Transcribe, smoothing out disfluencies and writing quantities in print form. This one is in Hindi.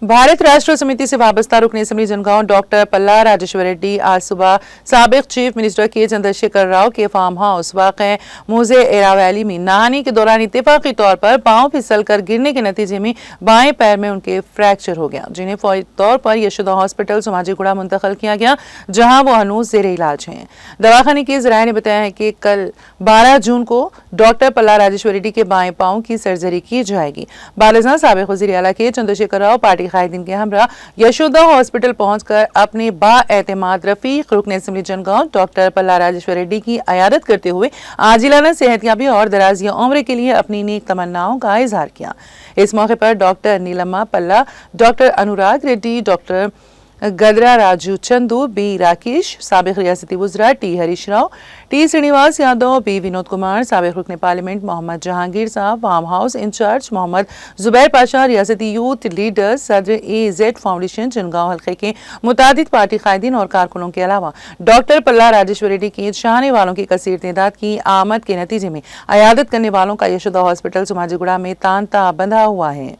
भारत राष्ट्र समिति से वाबस्ता रुकन असम्बली जनगांव डॉक्टर पल्ला राजेश्वर रेड्डी आज सुबह साबिक चीफ मिनिस्टर के चंद्रशेखर राव के फार्म हाउस वाक़ मुज़े एरा वैली में नहाने के दौरान इत्तेफाकी तौर पर पांव फिसल कर गिरने के नतीजे में बाएं पैर में उनके फ्रैक्चर हो गया, जिन्हें फौरी तौर पर यशोदा हॉस्पिटल सोमाजीगुड़ा मुंतकिल किया गया, जहां वो हनूज ज़ेर इलाज हैं। दवाखाने के ज़राए ने बताया है कि कल 12 जून को डॉक्टर पल्ला राजेश्वर रेड्डी के बाएं पांव की सर्जरी की जाएगी। बालजा साबिक वज़ीर आला के चंद्रशेखर राव पार्टी कायदीन के हमरा यशोदा हॉस्पिटल पहुंचकर अपने बाएतमाद रफीक रुकन असम्बली जनगांव डॉक्टर पल्ला राजेश्वर रेड्डी की अयादत करते हुए आजिलाना सेहतयाबी और दराजिया उम्र के लिए अपनी नेक तमन्नाओं का इजहार किया। इस मौके पर doctor Neelamma Palla, doctor Anurag Reddy, doctor Gadara Raju Chandu, B Rakesh, साबिक रियासती वज़रा T Harish Rao, T Srinivas Yadav, B Vinod Kumar, साबिक रुकन parliament Mohammed Jahangir Sahab, farm house incharge Mohammed Zubair Pasha, रियासती यूथ लीडर, सदर AZ फाउंडेशन जनगांव हल्के के मुतादिद पार्टी कायदीन और कारकुनों के अलावा डॉक्टर पल्ला राजेश्वर रेड्डी की चाहने वालों की कसीर तादाद की आमद के नतीजे में अयादत करने वालों का यशोदा हॉस्पिटल सोमाजीगुड़ा में तांता बंधा हुआ है।